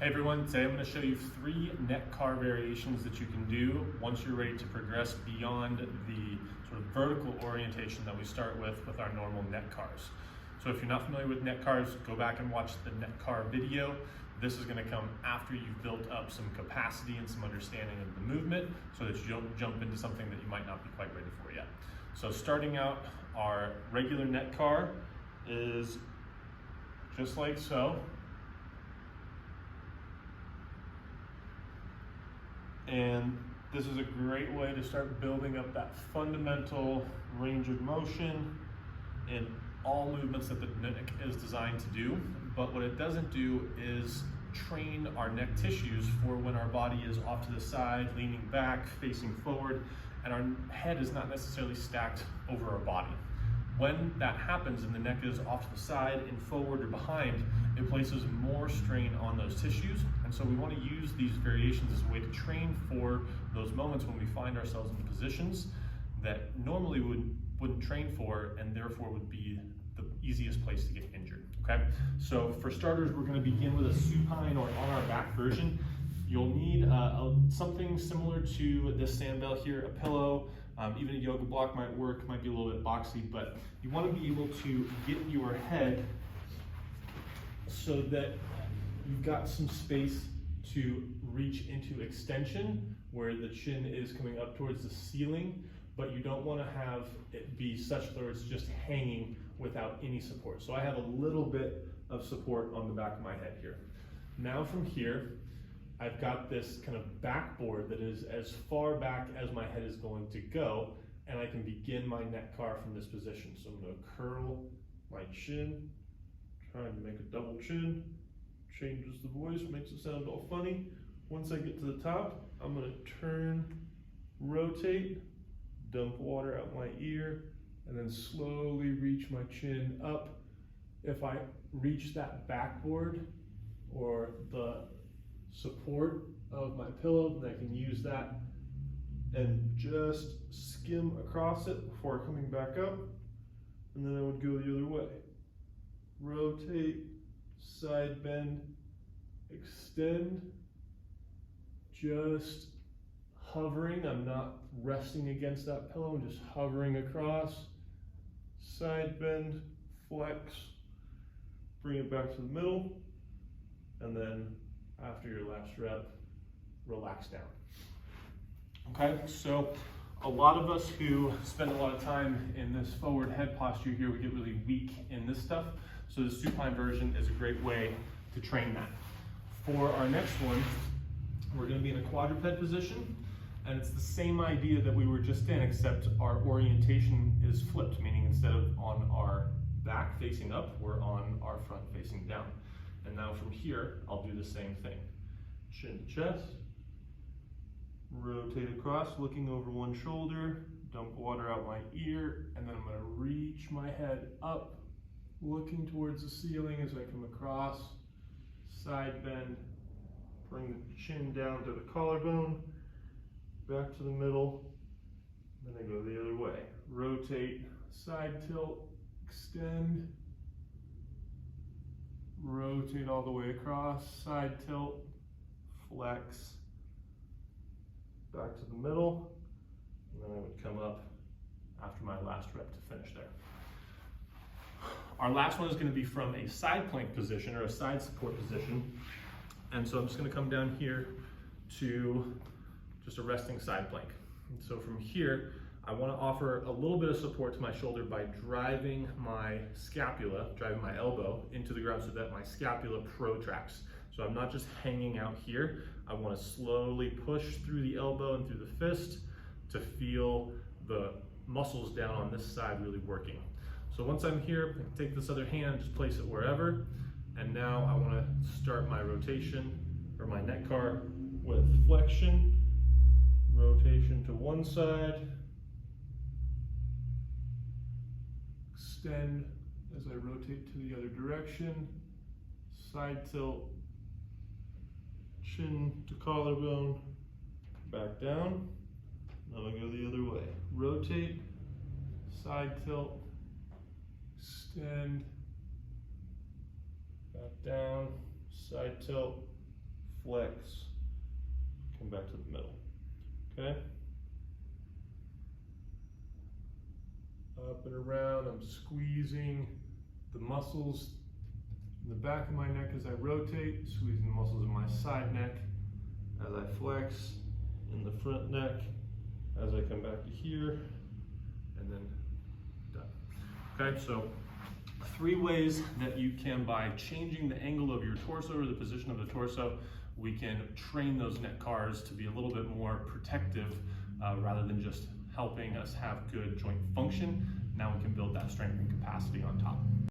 Hey everyone, today I'm going to show you 3 neck car variations that you can do once you're ready to progress beyond the sort of vertical orientation that we start with our normal neck cars. So if you're not familiar with neck cars, go back and watch the neck car video. This is going to come after you've built up some capacity and some understanding of the movement so that you don't jump into something that you might not be quite ready for yet. So starting out, our regular neck car is just like so. And this is a great way to start building up that fundamental range of motion in all movements that the neck is designed to do. But what it doesn't do is train our neck tissues for when our body is off to the side, leaning back, facing forward, and our head is not necessarily stacked over our body. When that happens and the neck is off to the side and forward or behind, it places more strain on those tissues. And so we want to use these variations as a way to train for those moments when we find ourselves in positions that normally wouldn't train for, and therefore would be the easiest place to get injured, okay? So for starters, we're going to begin with a supine or on our back version. You'll need something similar to this sandbell here, a pillow, even a yoga block might work, might be a little bit boxy, but you want to be able to get your head so that you've got some space to reach into extension where the chin is coming up towards the ceiling, but you don't want to have it be such that it's just hanging without any support. So I have a little bit of support on the back of my head here. Now from here, I've got this kind of backboard that is as far back as my head is going to go, and I can begin my neck car from this position. So I'm going to curl my chin, trying to make a double chin, changes the voice, makes it sound all funny. Once I get to the top, I'm going to turn, rotate, dump water out my ear, and then slowly reach my chin up. If I reach that backboard or the support of my pillow, then I can use that and just skim across it before coming back up, and then I would go the other way. Rotate, side bend, extend, just hovering. I'm not resting against that pillow, I'm just hovering across, side bend, flex, bring it back to the middle, and then after your last rep, relax down. Okay, so a lot of us who spend a lot of time in this forward head posture here, we get really weak in this stuff. So the supine version is a great way to train that. For our next one, we're going to be in a quadruped position, and it's the same idea that we were just in, except our orientation is flipped, meaning instead of on our back facing up, we're on our front facing down. And now from here, I'll do the same thing. Chin to chest, rotate across, looking over one shoulder, dump water out my ear, and then I'm going to reach my head up, looking towards the ceiling as I come across, side bend, bring the chin down to the collarbone, back to the middle, then I go the other way. Rotate, side tilt, extend, rotate all the way across, side tilt, flex, back to the middle, and then I would come up after my last rep to finish there. Our last one is going to be from a side plank position or a side support position, and so I'm just going to come down here to just a resting side plank. And so from here, I want to offer a little bit of support to my shoulder by driving my scapula, driving my elbow into the ground so that my scapula protracts. So I'm not just hanging out here. I want to slowly push through the elbow and through the fist to feel the muscles down on this side really working. So once I'm here, I can take this other hand, just place it wherever, and now I want to start my rotation or my neck car with flexion, rotation to one side, extend as I rotate to the other direction, side tilt, chin to collarbone, back down, now I go the other way. Rotate, side tilt, extend, back down, side tilt, flex, come back to the middle, okay? Up and around, I'm squeezing the muscles in the back of my neck as I rotate, squeezing the muscles in my side neck as I flex, in the front neck as I come back to here, and then done. Okay, so 3 ways that you can, by changing the angle of your torso or the position of the torso, we can train those neck cars to be a little bit more protective rather than just helping us have good joint function. Now we can build that strength and capacity on top.